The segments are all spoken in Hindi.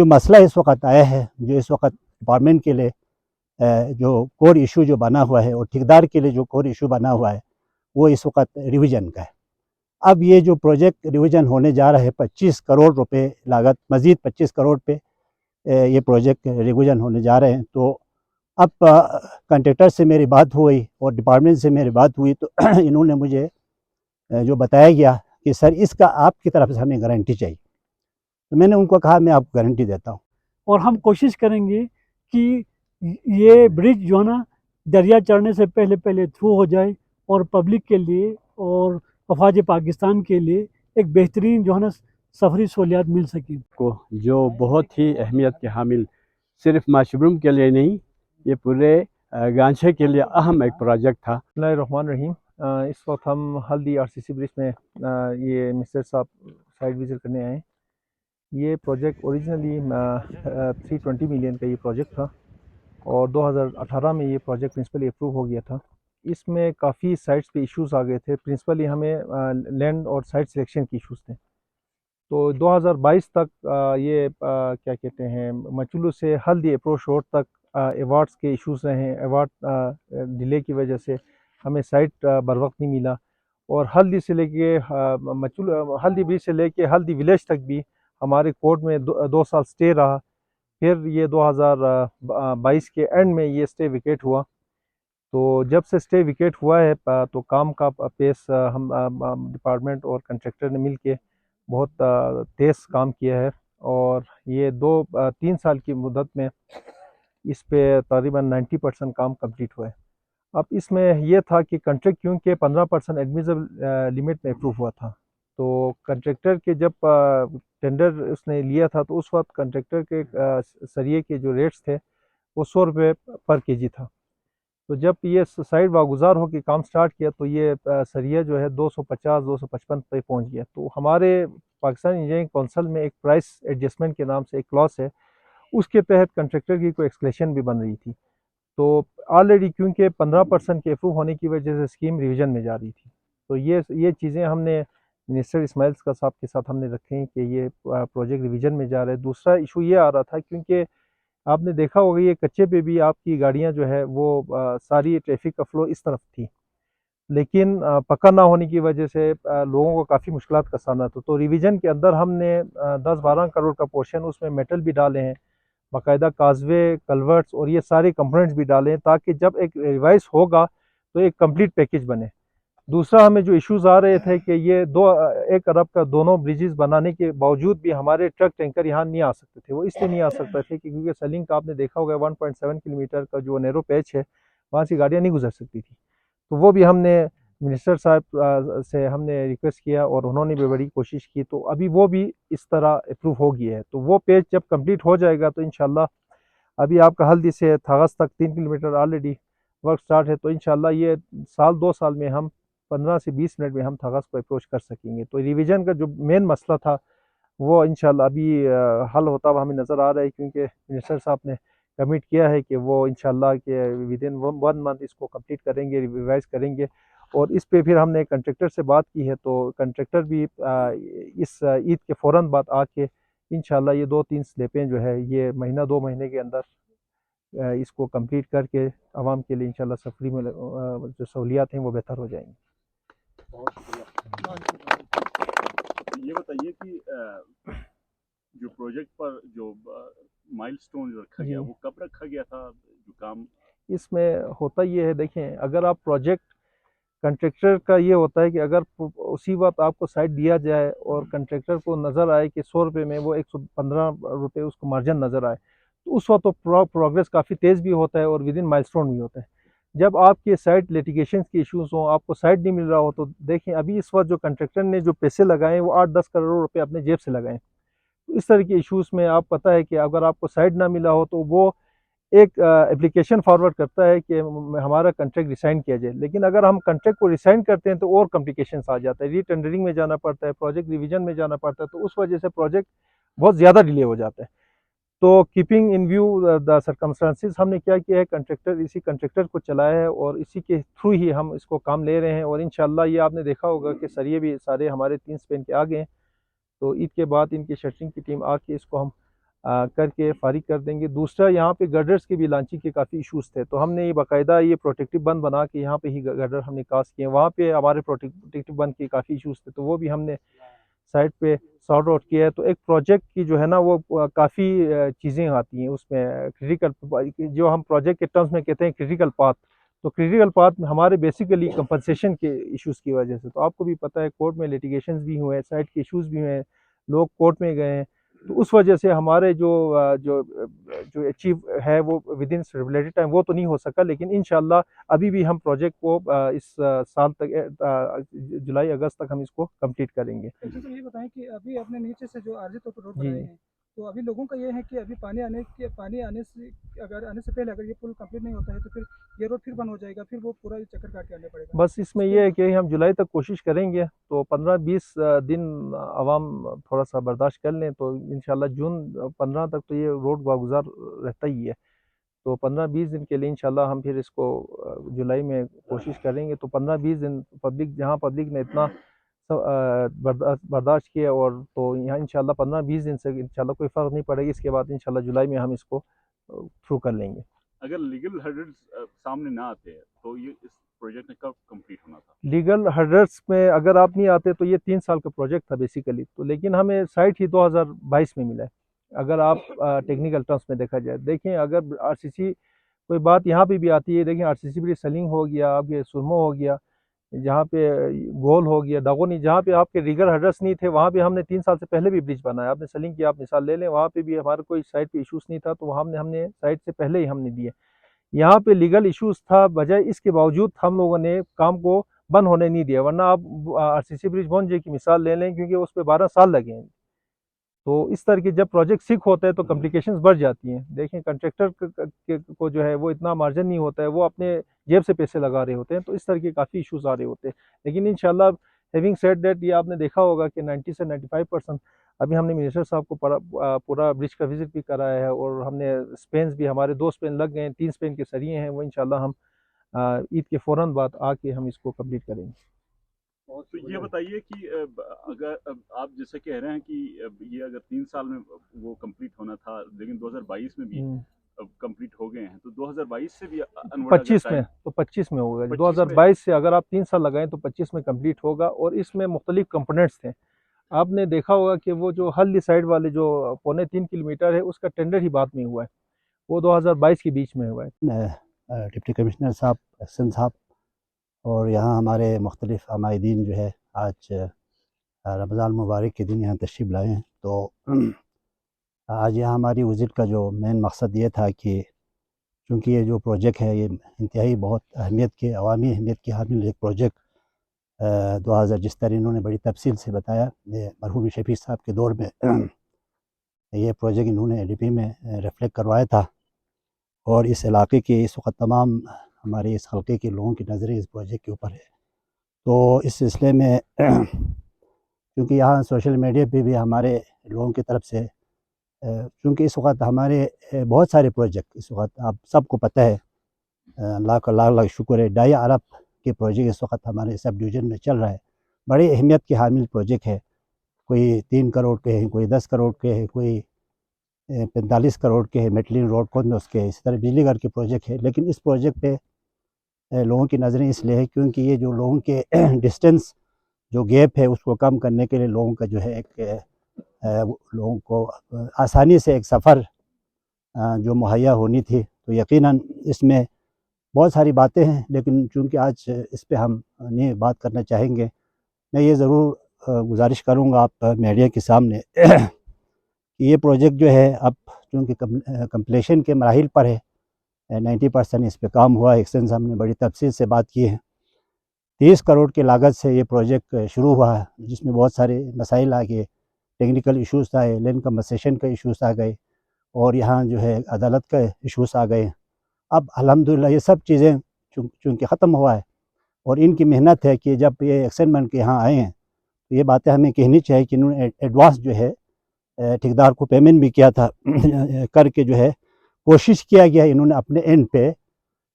जो मसला इस वक्त आया है, जो इस वक्त डिपार्टमेंट के लिए जो कोर इशू जो बना हुआ है और ठेकेदार के लिए जो कोर इशू बना हुआ है, वो इस वक्त रिवीजन का है। अब ये जो प्रोजेक्ट रिवीजन होने जा रहा है 25 करोड़ रुपए लागत, मज़ीद 25 करोड़ पे ये प्रोजेक्ट रिवीजन होने जा रहे हैं। तो अब कॉन्ट्रैक्टर से मेरी बात हुई और डिपार्टमेंट से मेरी बात हुई, तो इन्होंने मुझे जो बताया गया कि सर इसका आपकी तरफ से हमें गारंटी चाहिए। तो मैंने उनको कहा मैं आपको गारंटी देता हूँ और हम कोशिश करेंगे कि ये ब्रिज जो है ना दरिया चढ़ने से पहले पहले थ्रू हो जाए और पब्लिक के लिए और अफवाज पाकिस्तान के लिए एक बेहतरीन जो है ना सफरी सहूलियात मिल सके को, जो बहुत ही अहमियत के हामिल सिर्फ माशरूम के लिए नहीं, ये पूरे गांचे के लिए अहम एक प्रोजेक्ट था। बिस्मिल्लाहिर्रहमानिर्रहीम। इस वक्त हम हल्दी आरसीसी ब्रिज में ये मिस्टर साहब साइड विजिट करने आए। ये प्रोजेक्ट ओरिजिनली 320 मिलियन का ये प्रोजेक्ट था और 2018 में ये प्रोजेक्ट प्रिंसिपली अप्रूव हो गया था। इसमें काफ़ी साइट्स पे इश्यूज आ गए थे। प्रिंसिपली हमें लैंड और साइट सिलेक्शन के इश्यूज थे। तो 2022 तक ये क्या कहते हैं मचुलू से हल्दी अप्रोच रोड तक अवार्ड्स के इश्यूज रहे। अवार्ड डिले की वजह से हमें साइट बर वक्त नहीं मिला और हल्दी से लेके मचुलू हल्दी ब्रिज से लेके हल्दी विलेज तक भी हमारे कोर्ट में 2 साल स्टे रहा। फिर ये 2022 के एंड में ये स्टे विकेट हुआ। तो जब से स्टे विकेट हुआ है तो काम का पेस हम डिपार्टमेंट और कंट्रैक्टर ने मिल के बहुत तेज़ काम किया है और ये 3 साल की मुद्दत में इस पे तकरीबन 90% काम कंप्लीट हुआ है। अब इसमें यह था कि कॉन्ट्रैक्ट क्योंकि 15% एडमिसिबल लिमिट में अप्रूव हुआ था, तो कॉन्ट्रैक्टर के जब टेंडर उसने लिया था तो उस वक्त कॉन्ट्रैक्टर के सरिये के जो रेट्स थे वो 100 रुपये पर केजी था। तो जब ये साइड वागुजार हो के काम स्टार्ट किया तो ये सरिया जो है 250-255 पे पहुंच गया। तो हमारे पाकिस्तान इंजीनियरिंग काउंसिल में एक प्राइस एडजस्टमेंट के नाम से एक क्लॉज है, उसके तहत कॉन्ट्रैक्टर की कोई एक्सक्लेशन भी बन रही थी। तो ऑलरेडी क्योंकि 15% के अप्रूव होने की वजह से स्कीम रिवीजन में जा रही थी, तो ये चीज़ें हमने मिनिस्टर इस्माइल का साहब के साथ हमने रखें कि ये प्रोजेक्ट रिवीजन में जा रहा है। दूसरा इशू ये आ रहा था क्योंकि आपने देखा होगा ये कच्चे पे भी आपकी गाड़ियां जो है वो सारी ट्रैफिक का फ्लो इस तरफ थी, लेकिन पक्का ना होने की वजह से लोगों को काफ़ी मुश्किलात का सामना था। तो रिवीजन के अंदर हमने 10-12 करोड़ का पोर्शन उसमें मेटल भी डाले हैं, बाकायदा काजवे कलवर्ट्स और ये सारे कंपोनेंट्स भी डाले हैं ताकि जब एक रिवाइज होगा तो एक कंप्लीट पैकेज बने। दूसरा हमें जो इश्यूज आ रहे थे कि ये 1 अरब का दोनों ब्रिजेस बनाने के बावजूद भी हमारे ट्रक टैंकर यहाँ नहीं आ सकते थे। वो इसलिए नहीं आ सकते थे क्योंकि सलिंग का आपने देखा होगा 1.7 किलोमीटर का जो नैरो पैच है वहाँ से गाड़ियाँ नहीं गुजर सकती थी। तो वो भी हमने मिनिस्टर साहब से हमने रिक्वेस्ट किया और उन्होंने भी बड़ी कोशिश की, तो अभी वो भी इस तरह अप्रूव हो गया है। तो वो पेज जब कंप्लीट हो जाएगा तो इंशाल्लाह अभी आपका हल्दी से थागस तक 3 किलोमीटर ऑलरेडी वर्क स्टार्ट है, तो इंशाल्लाह ये 2 साल में हम 15 से 20 मिनट में हम थागस को अप्रोच कर सकेंगे। तो रिवीजन का जो मेन मसला था वो इंशाल्लाह अभी हल होता हुआ हमें नज़र आ रहा है, क्योंकि मिनिस्टर साहब ने कमिट किया है कि वो इंशाल्लाह के विद इन 1 मंथ इसको कंप्लीट करेंगे, रिवाइज करेंगे। और इस पे फिर हमने कंट्रैक्टर से बात की है, तो कंट्रैक्टर भी इस ईद के फ़ौरन बाद आके इंशाल्लाह ये 2-3 स्लेपें जो है ये महीना 2 महीने के अंदर इसको कंप्लीट करके आवाम के लिए इंशाल्लाह सफरी में जो सहूलियात हैं वो बेहतर हो जाएंगी। बहुत शुक्रिया। ये बताइए कि जो प्रोजेक्ट पर जो माइलस्टोन रखा गया वो कब रखा गया था, जो काम इसमें होता ये है, देखें अगर आप प्रोजेक्ट कंट्रैक्टर का ये होता है कि अगर उसी वक्त आपको साइट दिया जाए और कंट्रैक्टर को नज़र आए कि 100 रुपये में वो 115 रुपये उसको मार्जिन नज़र आए, तो उस वक्त तो प्रोग्रेस काफ़ी तेज़ भी होता है और विद इन माइलस्टोन भी होता है। जब आपके साइट लिटिगेशन के इश्यूज हों, आपको साइट नहीं मिल रहा हो, तो देखें अभी इस वक्त जो कंट्रैक्टर ने जो पैसे लगाए वो 8-10 करोड़ रुपये अपने जेब से लगाएं। तो इस तरह के इश्यूज़ में आप पता है कि अगर आपको साइट ना मिला हो तो वो एक एप्लीकेशन फॉरवर्ड करता है कि हमारा कॉन्ट्रैक्ट रिसाइन किया जाए, लेकिन अगर हम कॉन्ट्रैक्ट को रिसाइन करते हैं तो और कॉम्प्लिकेशंस आ जाता है, रीटेंडरिंग में जाना पड़ता है, प्रोजेक्ट रिवीजन में जाना पड़ता है, तो उस वजह से प्रोजेक्ट बहुत ज़्यादा डिले हो जाता है। तो keeping in view the circumstances हमने क्या किया है, इसी कंट्रैक्टर को चलाया है और इसी के थ्रू ही हम इसको काम ले रहे हैं। और इंशाल्लाह ये आपने देखा होगा कि सरिये भी सारे हमारे 3 स्पेन के आ गए हैं, तो ईद के बाद इनकी शटरिंग की टीम आके इसको हम करके फारिग कर देंगे। दूसरा, यहाँ पे गर्डर्स की भी लॉन्चिंग के काफ़ी इश्यूज़ थे, तो हमने ये बाकायदा ये प्रोटेक्टिव बंद बना के यहाँ पे ही गर्डर हमने कास्ट किए। वहाँ पे हमारे प्रोटेक्टिव बंद के काफ़ी इश्यूज़ थे, तो वो भी हमने साइड पे सॉर्ट आउट किया है। तो एक प्रोजेक्ट की जो है ना वो काफ़ी चीज़ें आती हैं उसमें, क्रिटिकल जो हम प्रोजेक्ट के टर्म्स में कहते हैं क्रिटिकल पाथ। तो क्रिटिकल पाथ में हमारे बेसिकली कंपनसेशन के इश्यूज़ की वजह से, तो आपको भी पता है कोर्ट में लिटिगेशंस भी हुए हैं, साइट के इश्यूज़ भी हुए हैं, लोग कोर्ट में गए हैं, तो उस वजह से हमारे जो अचीव है वो विद इन स्टेपुलेटेड टाइम वो तो नहीं हो सका, लेकिन इंशाल्लाह अभी भी हम प्रोजेक्ट को इस साल तक जुलाई अगस्त तक हम इसको कंप्लीट करेंगे। अच्छा, तो ये बताएं कि अभी आपने नीचे से जो आरजी तौर पर रोड जी। बनाए हैं, तो अभी लोगों का ये है कि अभी पानी आने से पहले अगर ये पुल कंप्लीट नहीं होता है तो फिर ये रोड फिर बंद हो जाएगा, फिर वो पूरा चक्कर काट के आना पड़ेगा। बस इसमें यह है कि हम जुलाई तक कोशिश करेंगे, तो 15-20 दिन आवाम थोड़ा सा बर्दाश्त कर लें, तो इंशाल्लाह जून 15 तक तो ये रोड वागुजार रहता ही है। तो 15-20 दिन के लिए इंशाल्लाह हम फिर इसको जुलाई में कोशिश करेंगे। तो 15-20 दिन जहाँ पब्लिक ने इतना बर्दाश्त किया, और तो यहाँ इंशाल्लाह 15-20 दिन से इंशाल्लाह कोई फ़र्क नहीं पड़ेगा। इसके बाद इंशाल्लाह जुलाई में हम इसको थ्रू कर लेंगे। अगर लीगल हर्डल्स सामने ना आते हैं तो ये इस प्रोजेक्ट ने कब कंप्लीट होना था? लीगल हर्डल्स में अगर आप नहीं आते तो ये 3 साल का प्रोजेक्ट था बेसिकली, तो लेकिन हमें साइट ही 2022 में मिला है, अगर आप टेक्निकल टर्म्स में देखा जाए। देखें, अगर आरसीसी कोई बात यहाँ पे भी आती है, देखें आरसीसी ब्रिज सलिंग हो गया, आपके सुरमो हो गया, जहाँ पे गोल हो गया, दागोनी, जहाँ पे आपके लीगल हर्डल्स नहीं थे वहाँ पे हमने 3 साल से पहले भी ब्रिज बनाया। आपने सलिंग की आप मिसाल ले लें, वहाँ पे भी हमारा कोई साइट पे इशूज़ नहीं था, तो वहाँ हमने साइट से पहले ही हमने दिए। यहाँ पे लीगल इश्यूज था, बजाय इसके बावजूद हम लोगों ने काम को बंद होने नहीं दिया, वरना आप आरसीसी ब्रिज बोनजे की मिसाल ले लें, क्योंकि उस पर 12 साल लगे हैं। तो इस तरह के जब प्रोजेक्ट सिक होते हैं तो कॉम्प्लिकेशंस बढ़ जाती हैं। देखें, कंट्रैक्टर को जो है वो इतना मार्जिन नहीं होता है, वो अपने जेब से पैसे लगा रहे होते हैं, तो इस तरह के काफ़ी इशूज़ आ रहे होते हैं। लेकिन इंशाल्लाह हैविंग सेड दैट, ये आपने देखा होगा कि 90 से 95% अभी हमने मिनिस्टर साहब को पूरा ब्रिज का विजिट भी कराया है, और हमने स्पेन भी, हमारे 2 स्पेन लग गए हैं, 3 स्पेन के सरिये हैं, वो इंशाल्लाह हम ईद के फ़ौरन बाद आके हम इसको कंप्लीट करेंगे। तो ये बताइए कि अगर आप जैसे कह रहे हैं कि ये अगर 3 साल में वो कंप्लीट होना था, लेकिन 2022 में भी कंप्लीट हो गए हैं, तो 2022 से भी 25 में, तो 25 में होगा। 2022 से अगर आप 3 साल लगाएं तो 25 में कंप्लीट होगा, और इसमें मुख्तलिफ कंपोनेंट्स थे। आपने देखा होगा कि वो जो हल्दी साइड वाले जो 3.25 किलोमीटर है, उसका टेंडर ही बाद में हुआ है, वो 2022 के बीच में हुआ है। डिप्टी कमिश्नर साहब, एक्सन साहब, और यहाँ हमारे मुख्तलिफ हमायदीन जो है आज रमज़ान मुबारक के दिन यहाँ तशरीफ़ लाए हैं। तो आज यहाँ हमारी विज़िट का जो मेन मकसद ये था कि चूँकि ये जो प्रोजेक्ट है ये इंतहाई बहुत अहमियत के, अवामी अहमियत की हामिल एक प्रोजेक्ट 2000 जिस तरह इन्होंने बड़ी तफसील से बताया, ये मरहूम शफीक साहब के दौर में ये प्रोजेक्ट इन्होंने एडीपी में रिफ्लेक्ट करवाया था, और इस इलाके के इस वक्त तमाम हमारे इस हल्के के लोगों की नज़रें इस प्रोजेक्ट के ऊपर है। तो इस सिलसिले में क्योंकि यहाँ सोशल मीडिया पे भी हमारे लोगों की तरफ से, क्योंकि इस वक्त हमारे बहुत सारे प्रोजेक्ट इस वक्त आप सबको पता है, लाख लाख शुक्र है, 2.5 अरब के प्रोजेक्ट इस वक्त हमारे सब डिवीज़न में चल रहा है। बड़ी अहमियत के हामिल प्रोजेक्ट है, कोई 3 करोड़ के हैं, कोई 10 करोड़ के हैं, कोई 45 करोड़ के हैं, मेटलिन रोड कोंदोस के, इसी तरह बिजली घर के प्रोजेक्ट है। लेकिन इस प्रोजेक्ट पे लोगों की नज़रें इसलिए है क्योंकि ये जो लोगों के डिस्टेंस जो गैप है उसको कम करने के लिए लोगों का जो है एक लोगों को आसानी से एक सफ़र जो मुहैया होनी थी। तो यकीनन इसमें बहुत सारी बातें हैं, लेकिन चूँकि आज इस पे हम नहीं बात करना चाहेंगे, मैं ये ज़रूर गुजारिश करूँगा आप मीडिया के सामने कि ये प्रोजेक्ट जो है अब चूँकि कंप्लीशन के मराहिल पर है, 90% इस पे काम हुआ है। एक्सटेंस हमने बड़ी तफसील से बात की है। 30 करोड़ की लागत से ये प्रोजेक्ट शुरू हुआ है, जिसमें बहुत सारे मसाइल आ गए, टेक्निकल इशूज़ आए, लैंड कंपनसेशन का इशूज़ आ गए, और यहाँ जो है अदालत का इशूज़ आ गए। अब अल्हम्दुलिल्लाह ये सब चीज़ें चूँकि ख़त्म हुआ है, और इनकी मेहनत है कि जब ये एक्शन बन के यहाँ आए हैं तो ये बातें हमें कहनी चाहिए कि इन्होंने एडवांस जो है ठेकेदार को पेमेंट भी किया था करके जो है कोशिश किया गया इन्होंने अपने एंड पे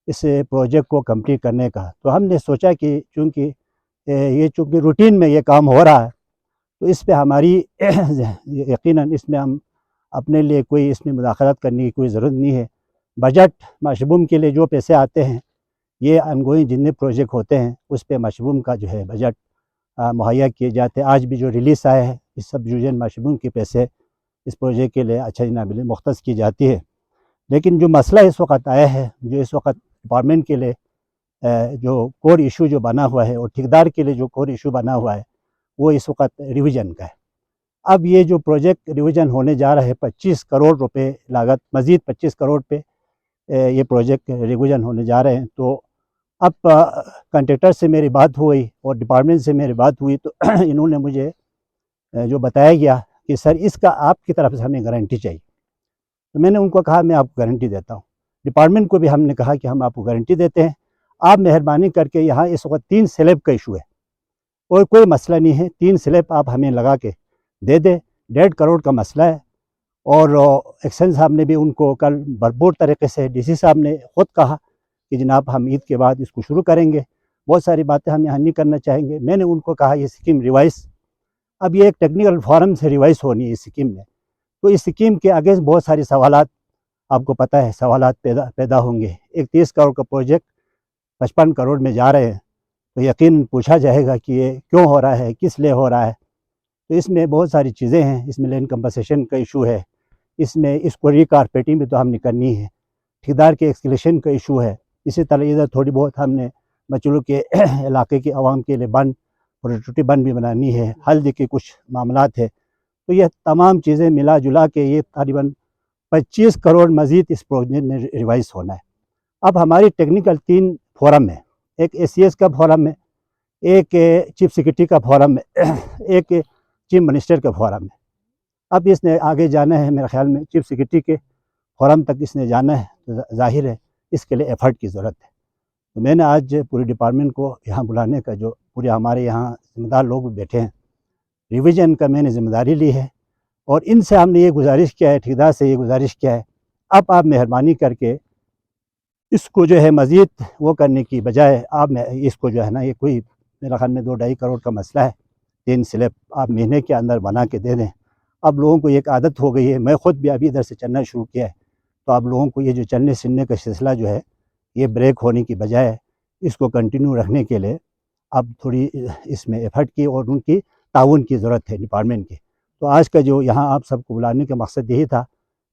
इस प्रोजेक्ट को कंप्लीट करने का। तो हमने सोचा कि चूँकि रूटीन में ये काम हो रहा है, तो इस पे हमारी यकीनन इसमें हम अपने लिए कोई इसमें मुदाखलत करने की कोई ज़रूरत नहीं है। बजट मशरूम के लिए जो पैसे आते हैं ये अनगोइंग जितने प्रोजेक्ट होते हैं उस पे मशरूम का जो है बजट मुहैया किए जाते हैं। आज भी जो रिलीज़ आया है इस सब डिवीज़न मशरूम के पैसे इस प्रोजेक्ट के लिए अच्छा नाबिल मुख्तस की जाती है। लेकिन जो मसला इस वक्त आया है, जो इस वक्त डिपार्टमेंट के लिए जो कोर इशू जो बना हुआ है और ठेकेदार के लिए जो कोर इशू बना हुआ है वो इस वक्त रिवीजन का है। अब ये जो प्रोजेक्ट रिवीजन होने जा रहा है 25 करोड़ रुपए लागत, मज़ीद 25 करोड़ पे ये प्रोजेक्ट रिवीजन होने जा रहे हैं। तो अब कॉन्ट्रैक्टर से मेरी बात हुई और डिपार्टमेंट से मेरी बात हुई तो इन्होंने मुझे जो बताया गया कि सर इसका आपकी तरफ से हमें गारंटी चाहिए। तो मैंने उनको कहा मैं आपको गारंटी देता हूँ। डिपार्टमेंट को भी हमने कहा कि हम आपको गारंटी देते हैं, आप मेहरबानी करके यहाँ इस वक्त 3 स्लैब का इशू है और कोई मसला नहीं है, 3 स्लैब आप हमें लगा के दे दें। 1.5 करोड़ का मसला है। और एक्शन साहब ने भी उनको कल भरपूर तरीके से, डीसी साहब ने खुद कहा कि जनाब हम ईद के बाद इसको शुरू करेंगे, बहुत सारी बातें हम यहाँ नहीं करना चाहेंगे। मैंने उनको कहा ये स्कीम रिवाइज़, अब ये एक टेक्निकल फोरम से रिवाइज़ होनी है इस स्कीम में, तो इस स्कीम के अगेंस्ट बहुत सारे सवालात, आपको पता है सवालात पैदा होंगे। एक 30 करोड़ का प्रोजेक्ट 55 करोड़ में जा रहे हैं तो यकीन पूछा जाएगा कि ये क्यों हो रहा है, किस लिए हो रहा है। तो इसमें बहुत सारी चीज़ें हैं, इसमें लैंड कंपनसेशन का इशू है, इसमें इसको रिकारपेटिंग भी तो हमने करनी है, ठेकेदार के एक्सकलेशन का इशू है। इसी तरह इधर थोड़ी बहुत हमने मचलू के इलाके के आवाम के लिए बंद, प्रोटेक्टिव बंद भी बनानी है, हल्द के कुछ मामलात है। तो ये तमाम चीज़ें मिला जुला के ये तकरीबन 25 करोड़ मज़ीद इस प्रोजेक्ट में रिवाइज़ होना है। अब हमारी टेक्निकल 3 फोरम है, एक ACS का फोरम है, एक चीफ सेक्रेटरी का फोरम है, एक चीफ मिनिस्टर का फोरम है। अब इसने आगे जाना है, मेरे ख्याल में चीफ सेक्रेटरी के फोरम तक इसने जाना है, तो जाहिर है इसके लिए एफर्ट की ज़रूरत है। तो मैंने आज पूरे डिपार्टमेंट को यहाँ बुलाने का, जो पूरे हमारे यहाँ जिम्मेदार लोग बैठे हैं, रिवीजन का मैंने जिम्मेदारी ली है और इनसे हमने ये गुजारिश किया है, ठेकेदार से ये गुजारिश किया है, अब आप मेहरबानी करके इसको जो है मज़ीद वो करने की बजाय आप इसको जो है ना, ये कोई मेरे ख्याल में 2-2.5 करोड़ का मसला है, 3 स्लैब आप महीने के अंदर बना के दे दें। अब लोगों को एक आदत हो गई है, मैं ख़ुद भी अभी इधर से चलना शुरू किया है, तो अब लोगों को ये जो चलने फिरने का सिलसिला जो है ये ब्रेक होने की बजाय इसको कंटिन्यू रखने के लिए अब थोड़ी इसमें एफर्ट की और उनकी ताउन की ज़रूरत है डिपार्टमेंट की। तो आज का जो यहाँ आप सबको बुलाने का मकसद यही था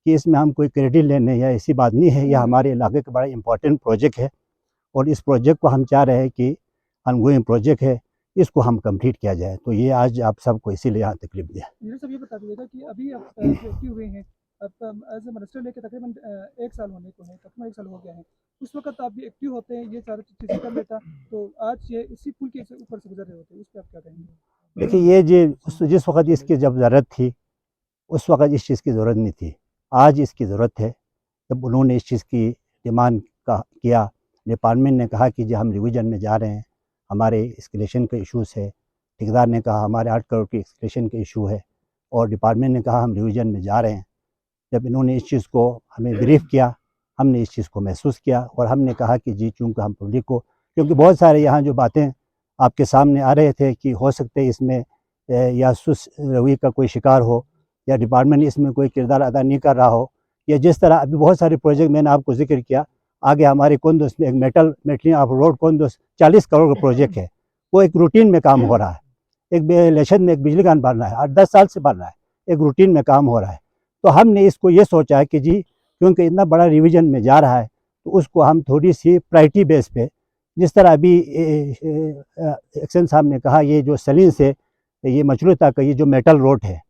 कि इसमें हम कोई क्रेडिट लेने या ऐसी बात नहीं है, यह हमारे इलाके का बड़ा इंपॉर्टेंट प्रोजेक्ट है और इस प्रोजेक्ट को हम चाह रहे हैं कि अनगोइंग प्रोजेक्ट है, इसको हम कंप्लीट किया जाए। तो ये आज आप सबको इसीलिए यहाँ तकलीफ दिया। ये सब ये बता दीजिएगा कि अभी आप एक्टिव हुए हैं, अब एज ए मिनिस्टर लेके तकरीबन 1 साल होने को है, तकरीबन 1 साल हो गया है। उस वक्त आप भी एक्टिव होते हैं, ये सारी चीज़ें कर लेता, तो आज ये इसी पुल के ऊपर से गुजर रहे होते, उस पर आप क्या कहेंगे? देखिए ये जिस वक्त इसकी जब ज़रूरत थी उस वक्त इस चीज़ की ज़रूरत नहीं थी, आज इसकी ज़रूरत है। जब उन्होंने इस चीज़ की डिमांड किया, डिपार्टमेंट ने कहा कि जी हम रिवीजन में जा रहे हैं, हमारे एस्केलेशन के इश्यूज़ है, ठेकेदार ने कहा हमारे 8 करोड़ की एस्केलेशन के इशू है और डिपार्टमेंट ने कहा हम रिवीजन में जा रहे हैं। जब इन्होंने इस चीज़ को हमें ब्रीफ किया, हमने इस चीज़ को महसूस किया और हमने कहा कि जी चूँकि हम पब्लिक को, क्योंकि बहुत सारे यहाँ जो बातें आपके सामने आ रहे थे कि हो सकते हैं इसमें या सुस्त रवैये का कोई शिकार हो या डिपार्टमेंट इसमें कोई किरदार अदा नहीं कर रहा हो, या जिस तरह अभी बहुत सारे प्रोजेक्ट मैंने आपको जिक्र किया, आगे हमारे कोंदोस में एक मेटलिंग ऑफ रोड कोंदोस 40 करोड़ का प्रोजेक्ट है, वो एक रूटीन में काम हो रहा है। एक इलेक्शन में एक बिजली का बन रहा है, 8-10 साल से बन रहा है, एक रूटीन में काम हो रहा है। तो हमने इसको ये सोचा है कि जी क्योंकि इतना बड़ा रिवीजन में जा रहा है तो उसको हम थोड़ी सी प्रायोरिटी बेस पे, जिस तरह अभी एक्शन साहब ने कहा ये जो सलीन से ये मचलू तक ये जो मेटल रोड है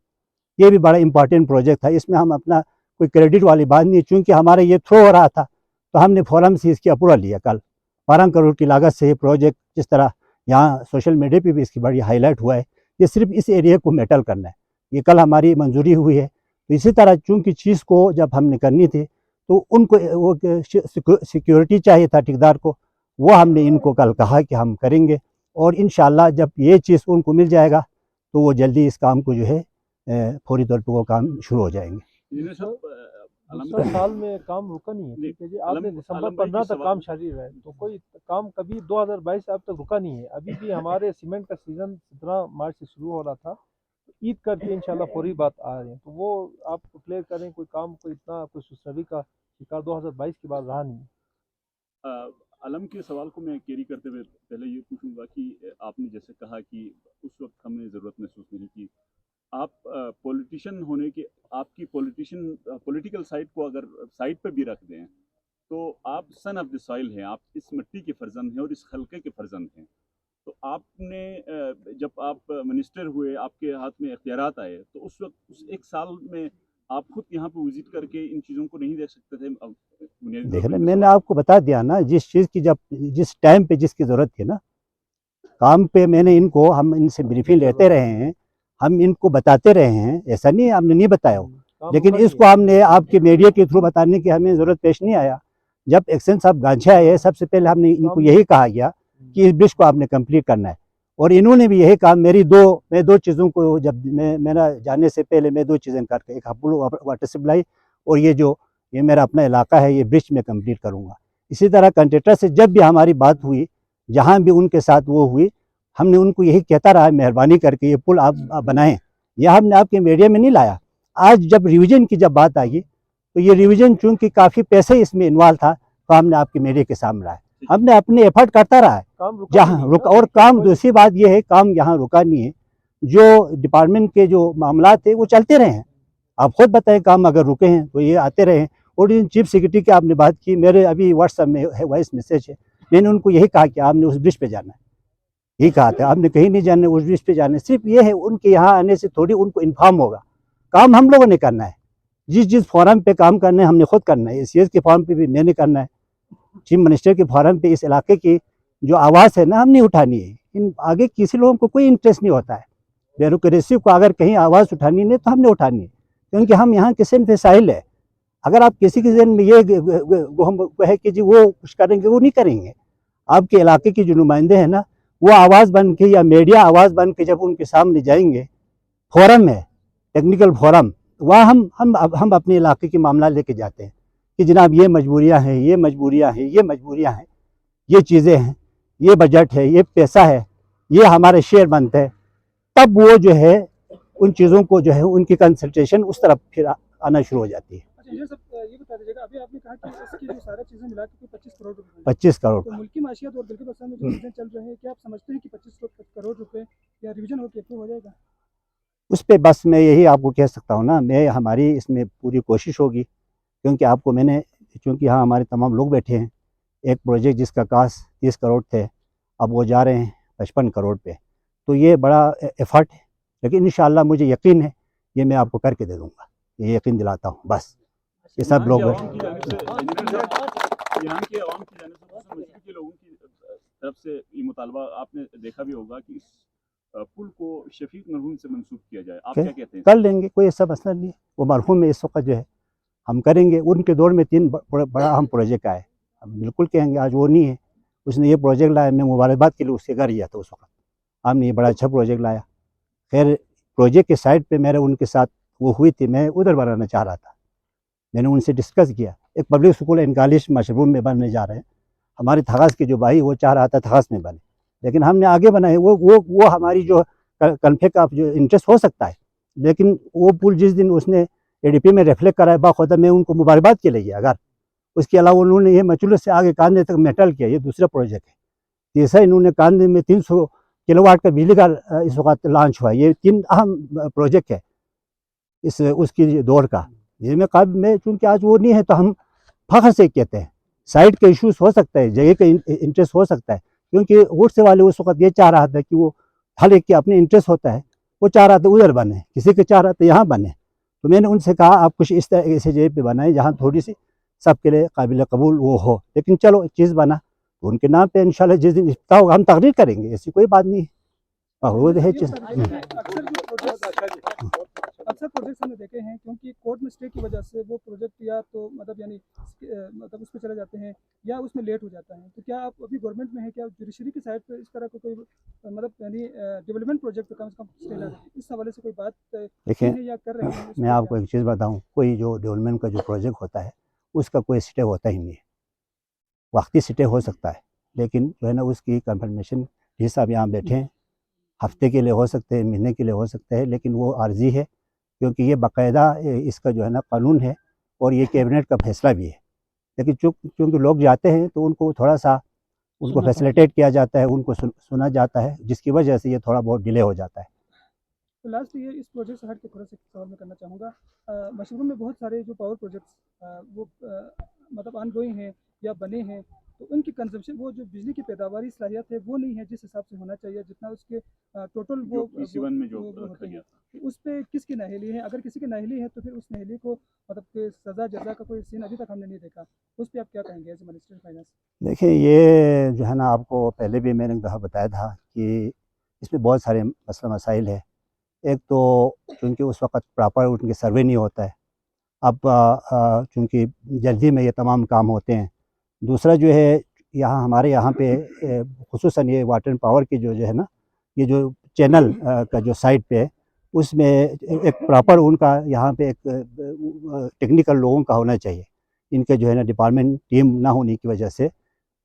ये भी बड़ा इंपॉर्टेंट प्रोजेक्ट था। इसमें हम अपना कोई क्रेडिट वाली बात नहीं, चूँकि हमारे ये थ्रो हो रहा था तो हमने फोरम से इसकी अप्रूवल लिया। कल 12 करोड़ की लागत से ये प्रोजेक्ट, जिस तरह यहाँ सोशल मीडिया पे भी इसकी बड़ी हाईलाइट हुआ है, ये सिर्फ इस एरिया को मेटल करना है, ये कल हमारी मंजूरी हुई है। तो इसी तरह चूँकि चीज़ को जब हमने करनी थी तो उनको वो सिक्योरिटी चाहिए था ठेकेदार को, वो हमने इनको कल कहा कि हम करेंगे और इंशाल्लाह जब ये चीज़ उनको मिल जाएगा तो वो जल्दी इस काम को जो है फौरी तौर पर वो काम शुरू हो जाएंगे। दूसरा साल में काम रुका नहीं है, ठीक है जी। आपने दिसंबर 15 तक काम जारी रहा है, तो कोई काम कभी 2022 से अब तक रुका नहीं है। अभी भी हमारे सीमेंट का सीज़न 17 मार्च से शुरू हो रहा था, तो ईद करके इंशाल्लाह फौरी बात आ रही है। तो वो आप क्लियर करें, कोई काम कोई इतना कोई सुस्ती का शिकार 2022 के बाद रहा नहीं। अलम के सवाल को मैं कैरी करते हुए पहले ये पूछूंगा कि आपने जैसे कहा कि उस वक्त हमने ज़रूरत महसूस नहीं की, आप पॉलिटिशियन होने के, आपकी पॉलिटिकल साइड को अगर साइड पे भी रख दें तो आप सन ऑफ द सॉइल हैं, आप इस मिट्टी के फर्जंद हैं और इस हल्के के फर्जंद हैं। तो आपने जब आप मिनिस्टर हुए, आपके हाथ में इख्तियारात आए, तो उस वक्त उस एक साल में आप खुद यहाँ पे विजिट करके इन चीज़ों को नहीं देख सकते थे? देख रहे, मैंने आपको बता दिया ना, जिस चीज़ की जब जिस टाइम पे जिसकी ज़रूरत थी ना काम पे, मैंने इनको, हम इनसे ब्रीफिंग लेते रहे हैं, हम इनको बताते रहे हैं, ऐसा नहीं हमने नहीं बताया हो, लेकिन इसको हमने आपके मीडिया के थ्रू बताने की हमें ज़रूरत पेश नहीं आया। जब एक्शन साहब गांछे आए, सबसे पहले हमने इनको यही कहा गया कि इस ब्रिज को आपने कंप्लीट करना है, और इन्होंने भी यही कहा। मैं दो चीज़ों को, जब मेरा जाने से पहले मैं दो चीज़ें करके, एक हपुल वाटर सप्लाई और ये मेरा अपना इलाका है, ये ब्रिज में कंप्लीट करूँगा। इसी तरह कंट्रेक्टर से जब भी हमारी बात हुई, जहाँ भी उनके साथ वो हुई, हमने उनको यही कहता रहा, मेहरबानी करके ये पुल आप बनाएं। यह हमने आपके मीडिया में नहीं लाया। आज जब रिवीजन की जब बात आई, तो ये रिवीजन चूँकि काफ़ी पैसे इसमें इन्वॉल्व था, तो हमने आपके मीडिया के सामने लाया। हमने अपने एफर्ट करता रहा है जहाँ रुका, और काम, दूसरी बात यह है, काम यहाँ रुका नहीं है। जो डिपार्टमेंट के जो मामला थे वो चलते रहे हैं। आप खुद बताएं, काम अगर रुके हैं तो ये आते रहे। और इन चीफ सेक्रेटरी की आपने बात की, मेरे अभी व्हाट्सएप में वॉइस मैसेज है, मैंने उनको यही कहा कि आपने उस ब्रिज पे जाना है, यही कहा था, आपने कहीं नहीं जाना, उस ब्रिज पे जाना है। सिर्फ ये है, उनके यहाँ आने से थोड़ी उनको इन्फॉर्म होगा। काम हम लोगों ने करना है, जिस फोरम पे काम करना है हमने खुद करना है। एसीएस के फोरम पे भी मैंने करना है, चीफ मिनिस्टर के फोरम पे इस इलाके की जो आवाज़ है ना, हमने उठानी है। इन आगे किसी लोगों को कोई इंटरेस्ट नहीं होता है, ब्यूरोक्रेसी को अगर कहीं आवाज़ उठानी नहीं तो हमने उठानी है, क्योंकि हम यहाँ किसान फैसाइल है। अगर आप किसी के जहन में ये है कि जी वो कुछ करेंगे, वो नहीं करेंगे। आपके इलाके के जो नुमाइंदे हैं ना, वो आवाज़ बन के या मीडिया आवाज़ बन के जब उनके सामने जाएंगे, फोरम है, टेक्निकल फोरम, वहाँ हम अपने इलाके के मामला लेके जाते हैं कि जनाब ये मजबूरियाँ हैं, ये मजबूरियाँ हैं, ये मजबूरियाँ हैं, ये चीज़ें हैं, ये बजट है, ये पैसा है, ये हमारे शेयर बनते हैं। तब वो जो है उन चीज़ों को जो है उनकी कंसल्टेशन उस तरफ फिर आना शुरू हो जाती है। ये सब ये बता दीजिएगा, अभी आपने कहा कि इसकी जो सारी चीज़ें मिला के 25 करोड़ रुपए, 25 करोड़। तो मुल्की माशियत और दिल के बसा में जो चीज़ें चल रहे हैं, क्या आप समझते हैं कि 25 करोड़ रुपए या रिवीजन होकर अप्रूव हो जाएगा? उस पर बस मैं यही आपको कह सकता हूँ ना, हमारी इसमें पूरी कोशिश होगी, क्योंकि आपको मैंने, चूँकि यहाँ हमारे तमाम लोग बैठे हैं, एक प्रोजेक्ट जिसका कास्ट 30 करोड़ थे, अब वो जा रहे हैं 55 करोड़ पे, तो ये बड़ा एफर्ट है, लेकिन इंशाअल्लाह मुझे यकीन है ये मैं आपको करके दे दूँगा, ये यकीन दिलाता हूँ। बस ये सब लोग यहाँ के आवाम की जाने से के लोगों की तरफ से ये मुतालबा आपने देखा भी होगा कि इस पुल को शफीक मरहूम से मंसूब किया जाए, आप क्या कहते हैं? कर लेंगे, कोई ऐसा मसला नहीं है। वो मरहूम में इस वक्त जो है हम करेंगे। उनके दौर में 3 बड़ा अहम प्रोजेक्ट आए, हम बिल्कुल कहेंगे आज वो नहीं है, उसने ये प्रोजेक्ट लाया, मैं मुबारकबाद के लिए उससे कर गया था उस वक्त, हमने ये बड़ा अच्छा प्रोजेक्ट लाया। खैर प्रोजेक्ट के साइड पे मेरे उनके साथ वो हुई थी, मैं उधर बनाना चाह रहा था, मैंने उनसे डिस्कस किया। एक public school and college mushroom में बनने जा रहे हैं, हमारे थगास के जो भाई वो चाह रहा था थगास में बने, लेकिन हमने आगे बनाए। वो हमारी जो कन्फ्लिक्ट ऑफ जो इंटरेस्ट हो सकता है, लेकिन वो पुल जिस दिन उसने एडीपी में रिफ्लेक्ट कराया, बाखुदा मैं उनको मुबारकबाद के लिए। अगर उसके अलावा उन्होंने ये मचुलस से आगे कांदे तक मेटल किया, ये दूसरा प्रोजेक्ट है। तीसरा इन्होंने कांदे में 300 किलोवाट का बिजली का इस वक्त लॉन्च हुआ। ये 3 अहम प्रोजेक्ट है इस उसकी दौर का। मैं चूँकि आज वो नहीं है तो हम फख्र से कहते हैं। साइड के इश्यूज हो सकता है, जगह का इंटरेस्ट हो सकता है, क्योंकि वोट से वाले उस वक्त ये चाह रहा था कि वो हर एक के अपने इंटरेस्ट होता है, वो चाह रहा था उधर बने, किसी के चाह रहा था यहाँ बने। तो मैंने उनसे कहा आप कुछ इस तरह ऐसे जगह पे बनाएं जहाँ थोड़ी सी सबके लिए काबिल कबूल वो हो, लेकिन चलो चीज़ बना तो उनके नाम पे इंशाल्लाह जिस दिन इफ्तिताह होगा हम तकरीर करेंगे, ऐसी कोई बात नहीं है। वो है चीज़। अक्सर प्रोजेक्ट्स हमने देखे हैं, क्योंकि कोर्ट में स्टे की वजह से वो प्रोजेक्ट या तो मतलब उस पर चले जाते हैं या उसमें लेट हो जाता है। तो क्या आप अभी गवर्नमेंट में है, क्या जुडिशरी की साइड पे इस तरह का कोई मतलब डेवलपमेंट प्रोजेक्ट पे कम से कम स्टे ना रहे, इस हवाले से कोई बात देखिए या कर रहे हैं? मैं आपको एक चीज़ बताऊँ, कोई जो डेवलपमेंट का जो प्रोजेक्ट होता है उसका कोई स्टे होता ही नहीं है। वक्ती स्टे हो सकता है, लेकिन जो है ना उसकी कंफर्मेशन हिसाब यहाँ बैठे हैं, हफ्ते के लिए हो सकते हैं, महीने के लिए हो सकते हैं, लेकिन वो आर्जी है क्योंकि ये बाकायदा इसका जो है ना कानून है और ये कैबिनेट का फैसला भी है। लेकिन क्योंकि लोग जाते हैं तो उनको थोड़ा सा उनको सुनना फैसिलिटेट किया जाता है, उनको सुना जाता है, जिसकी वजह से ये थोड़ा बहुत डिले हो जाता है। तो लास्ट ये इस प्रोजेक्ट से हट के थोड़ा सा सवाल मैं करना चाहूँगा। मशरूम में बहुत सारे जो पावर प्रोजेक्ट्स वो मतलब ऑनगोइंग हैं या बने हैं, तो उनकी कंजम्पशन वो जो बिजली की पैदावारी सलाहियत है वो नहीं है जिस हिसाब से होना चाहिए, जितना उसके टोटल वो PC1 में जो वो रखा होते गया हैं। था। तो उस पर किसकी नाअहली है? अगर किसी की नाअहली है तो फिर उस नाअहली को मतलब कि सज़ा जजा का कोई सीन अभी तक हमने नहीं देखा, उस पर आप क्या कहेंगे एज ए मिनिस्टर फाइनेंस? देखिए, ये जो है ना, आपको पहले भी मैंने एक दफ़ा बताया था कि इसमें बहुत सारे मसला मसाइल है। एक तो चूँकि उस वक़्त प्रॉपर उनके सर्वे नहीं होता है। अब चूँकि जल्दी में ये तमाम काम होते हैं। दूसरा जो है, यहाँ हमारे यहाँ पे ख़ुसूसन ये वाटर एंड पावर की जो है ना, ये जो चैनल का जो साइड पे है, उसमें एक प्रॉपर उनका यहाँ पे एक टेक्निकल लोगों का होना चाहिए। इनके जो है ना डिपार्टमेंट टीम ना होने की वजह से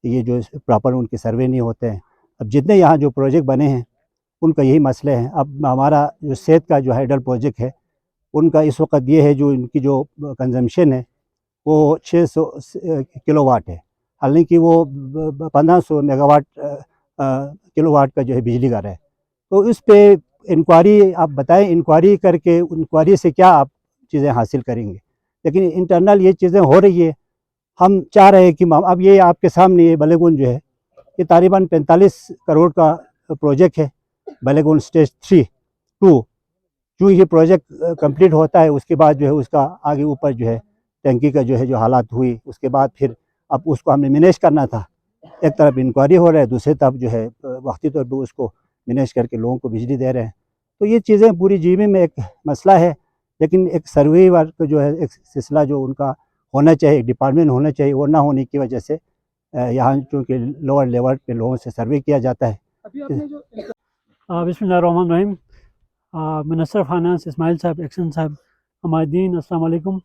ये जो प्रॉपर उनके सर्वे नहीं होते हैं। अब जितने यहाँ जो प्रोजेक्ट बने हैं उनका यही मसले हैं। अब हमारा जो सेहत का जो हाइडल प्रोजेक्ट है, उनका इस वक्त ये है, जो इनकी जो कंजम्पशन है वो 600 किलोवाट है। हालांकि वो 1500 मेगावाट किलोवाट का जो है बिजली घर है। तो इस पे इंक्वायरी आप बताएं, इंक्वायरी करके इंक्वायरी से क्या आप चीज़ें हासिल करेंगे। लेकिन इंटरनल ये चीज़ें हो रही है। हम चाह रहे हैं कि अब ये आपके सामने ये बलेगुन जो है, ये तकरीबन 45 करोड़ का प्रोजेक्ट है। बलेगुन स्टेज 3-2 जो ये प्रोजेक्ट कंप्लीट होता है, उसके बाद जो है उसका आगे ऊपर जो है टंकी का जो है जो हालात हुई, उसके बाद फिर अब उसको हमने मैनेज करना था। एक तरफ इंक्वायरी हो रहा है, दूसरी तरफ जो है वक्ती तौर पर उसको मैनेज करके लोगों को बिजली दे रहे हैं। तो ये चीज़ें पूरी जीबी में एक मसला है। लेकिन एक सर्वे वर्क जो है, एक सिलसिला जो उनका होना चाहिए, एक डिपार्टमेंट होना चाहिए, वो ना होने की वजह से यहाँ चूँकि लोअर लेवल पे लोगों से सर्वे किया जाता है। अभी आपने जो बिस्मिल्लाहिर्रहमानिर्रहीम। मिनिस्टर फाइनेंस इस्माइल साहब, एक्शन साहब, हमादीन, अस्सलाम वालेकुम।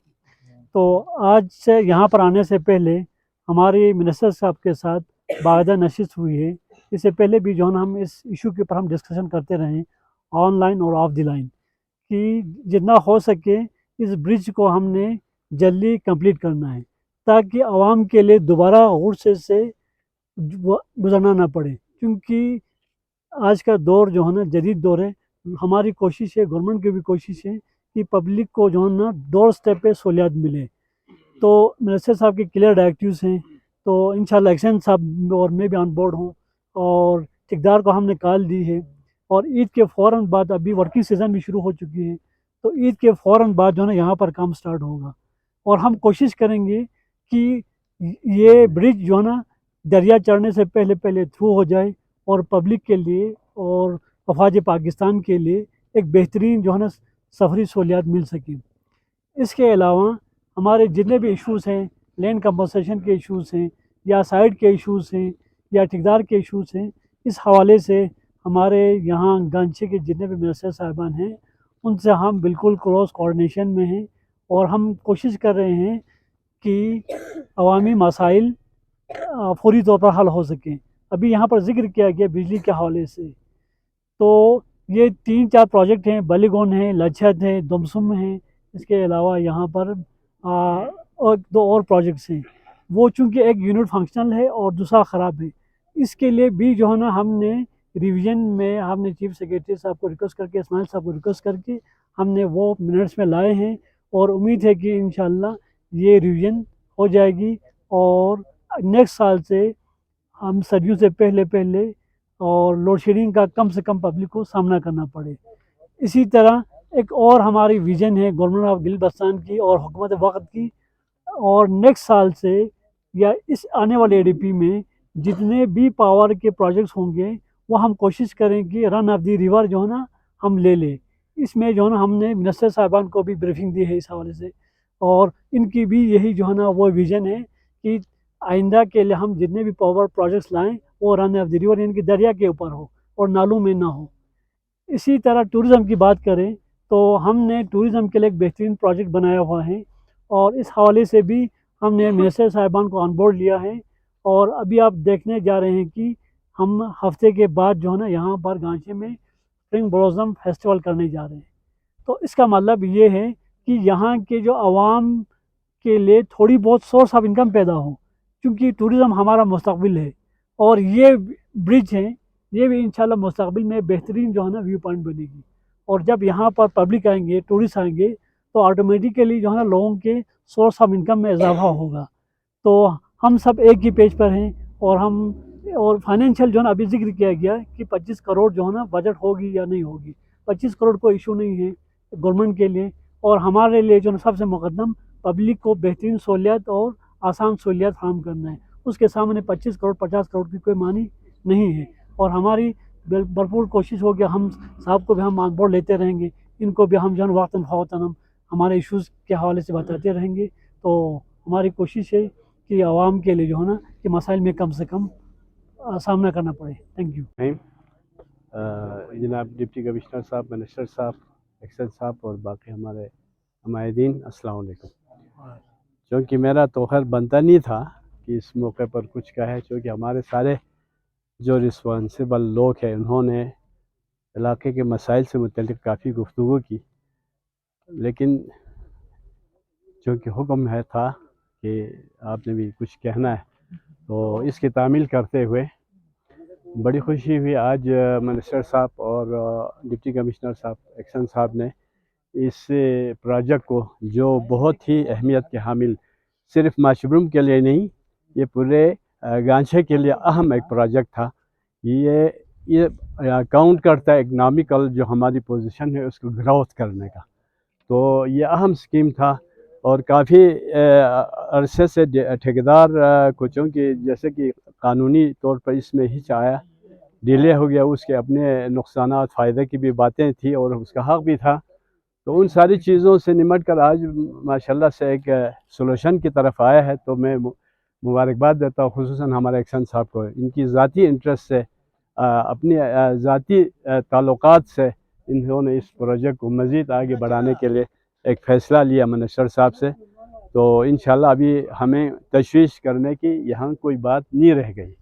तो आज से यहाँ पर आने से पहले हमारी मिनिस्टर साहब के साथ बाकायदा नशिस्त हुई है। इससे पहले भी जो है ना हम इस इशू के ऊपर हम डिस्कशन करते रहे ऑनलाइन और ऑफ द लाइन, कि जितना हो सके इस ब्रिज को हमने जल्दी कंप्लीट करना है, ताकि आवाम के लिए दोबारा गुस्से से गुजरना ना पड़े। क्योंकि आज का दौर जो है ना जदीद दौर है। हमारी कोशिश है, गवर्नमेंट की भी कोशिश है कि पब्लिक को जो है ना डोर स्टेप पे सहूलियत मिले। तो मिनिस्टर साहब के क्लियर डायरेक्टिव्स हैं। तो इंशाल्लाह एक्शन साहब और मैं भी ऑन बोर्ड हूँ, और ठेकेदार को हमने कॉल दी है। और ईद के फ़ौरन बाद, अभी वर्किंग सीज़न भी शुरू हो चुकी है, तो ईद के फ़ौरन बाद जो है ना यहाँ पर काम स्टार्ट होगा। और हम कोशिश करेंगे कि ये ब्रिज जो है ना दरिया चढ़ने से पहले पहले थ्रू हो जाए, और पब्लिक के लिए और अफवाज पाकिस्तान के लिए एक बेहतरीन जो है ना सफरी सहूलियत मिल सके। इसके अलावा हमारे जितने भी इश्यूज़ हैं, लैंड कंपनसेशन के इश्यूज़ हैं, या साइट के इश्यूज़ हैं, या ठेकेदार के इश्यूज़ हैं, इस हवाले से हमारे यहाँ गांची के जितने भी मिनिस्टर साहिबान हैं उनसे हम बिल्कुल क्लोज कोऑर्डिनेशन में हैं, और हम कोशिश कर रहे हैं कि अवामी मसाइल फौरी तौर पर हल हो सकें। अभी यहाँ पर जिक्र किया गया बिजली के हवाले से, तो ये 3-4 प्रोजेक्ट हैं, बलीगोन है, लच्छत है, दुमसुम है। इसके अलावा यहाँ पर और 2 और प्रोजेक्ट्स हैं। वो चूँकि एक यूनिट फंक्शनल है और दूसरा ख़राब है, इसके लिए भी जो है ना हमने रिवीजन में हमने चीफ सेक्रेटरी साहब को रिक्वेस्ट करके, इस्माइल साहब को रिक्वेस्ट करके हमने वो मिनट्स में लाए हैं, और उम्मीद है कि इंशाल्लाह ये रिवीजन हो जाएगी, और नेक्स्ट साल से हम सर्दियों से पहले पहले और लोड शेडिंग का कम से कम पब्लिक को सामना करना पड़े। इसी तरह एक और हमारी विज़न है गवर्नमेंट ऑफ गिलबस्तान की और हुकूमत वक़्त की, और नेक्स्ट साल से या इस आने वाले एडीपी में जितने भी पावर के प्रोजेक्ट्स होंगे वो हम कोशिश करें कि रन ऑफ द रिवर जो है ना हम ले लें। इसमें जो है ना हमने मिनिस्टर साहबान को भी ब्रीफिंग दी है इस हवाले से, और इनकी भी यही जो है ना वो विज़न है कि आइंदा के लिए हम जितने भी पावर प्रोजेक्ट्स लाएँ वो रन ऑफ द रिवर यानी कि दरिया के ऊपर हो और नालों में ना हो। इसी तरह टूरिज़म की बात करें तो हमने टूरिज़म के लिए एक बेहतरीन प्रोजेक्ट बनाया हुआ है, और इस हवाले से भी हमने मिनिस्टर साहिबान को ऑन बोर्ड लिया है। और अभी आप देखने जा रहे हैं कि हम हफ्ते के बाद जो है ना यहाँ पर गांचे में स्प्रिंग ब्लॉसम फेस्टिवल करने जा रहे हैं। तो इसका मतलब ये है कि यहाँ के जो आवाम के लिए थोड़ी बहुत सोर्स ऑफ इनकम पैदा हो, क्योंकि टूरिज़म हमारा मुस्तकबिल है और ये ब्रिज है, ये भी इंशाल्लाह मुस्तकबिल में बेहतरीन जो है ना व्यू पॉइंट बनेगी। और जब यहाँ पर पब्लिक आएंगे, टूरिस्ट आएंगे, तो ऑटोमेटिकली जो है ना लोगों के सोर्स ऑफ इनकम में इजाफा होगा। तो हम सब एक ही पेज पर हैं और फाइनेंशियल जो है ना अभी जिक्र किया गया कि 25 करोड़ जो है ना बजट होगी या नहीं होगी। 25 करोड़ कोई इशू नहीं है गवर्नमेंट के लिए, और हमारे लिए जो है सबसे मुकद्दम पब्लिक को बेहतरीन सहूलियत और आसान सहूलियत फराहम करना है। उसके सामने 25 करोड़ 50 करोड़ की कोई मानी नहीं है। और हमारी भरपूर कोशिश होगी, हम साहब को भी हम ऑन बोर्ड लेते रहेंगे, इनको भी हम जो है वक्तन फ़ौतन हम हमारे इश्यूज़ के हवाले से बताते रहेंगे। तो हमारी कोशिश है कि आवाम के लिए जो है ना कि मसाइल में कम से कम सामना करना पड़े। Thank you. जनाब डिप्टी कमिश्नर साहब, मिनिस्टर साहब, एक्सेल साहब और बाकी हमारे हमायदीन, अस्सलाम वालेकुम। क्योंकि मेरा तो खैर बनता नहीं था कि इस मौके पर कुछ कहे, क्योंकि हमारे सारे जो रिस्पॉन्सिबल लोग हैं उन्होंने इलाके के मसाइल से मुतल्लिक़ काफ़ी गुफ्तगू की, लेकिन चूँकि हुक्म है था कि आपने भी कुछ कहना है, तो इसकी तामील करते हुए बड़ी खुशी हुई आज मिनिस्टर साहब और डिप्टी कमिश्नर साहब, एक्शन साहब ने इस प्रोजेक्ट को, जो बहुत ही अहमियत के हामिल सिर्फ माशबरूम के लिए नहीं, ये पूरे गांछे के लिए अहम एक प्रोजेक्ट था। ये काउंट करता है इकनॉमिकल जो हमारी पोजीशन है उसको ग्रोथ करने का। तो ये अहम स्कीम था और काफ़ी अरसे से ठेकेदार को, चूँकि जैसे कि कानूनी तौर पर इसमें हिच आया, डिले हो गया, उसके अपने नुकसानात फ़ायदे की भी बातें थी और उसका हक़ भी था। तो उन सारी चीज़ों से निमट कर आज माशाल्लाह से एक सोल्यूशन की तरफ आया है। तो मैं मुबारकबाद देता हूँ खुसूसन हमारे एक्शन साहब को, इनकी ज़ाती इंटरेस्ट से, अपनी ज़ाती ताल्लुकात से इन्होंने इस प्रोजेक्ट को मज़ीद आगे बढ़ाने के लिए एक फ़ैसला लिया मिनिस्टर साहब से। तो इंशाल्लाह अभी हमें तशवीश करने की यहाँ कोई बात नहीं रह गई।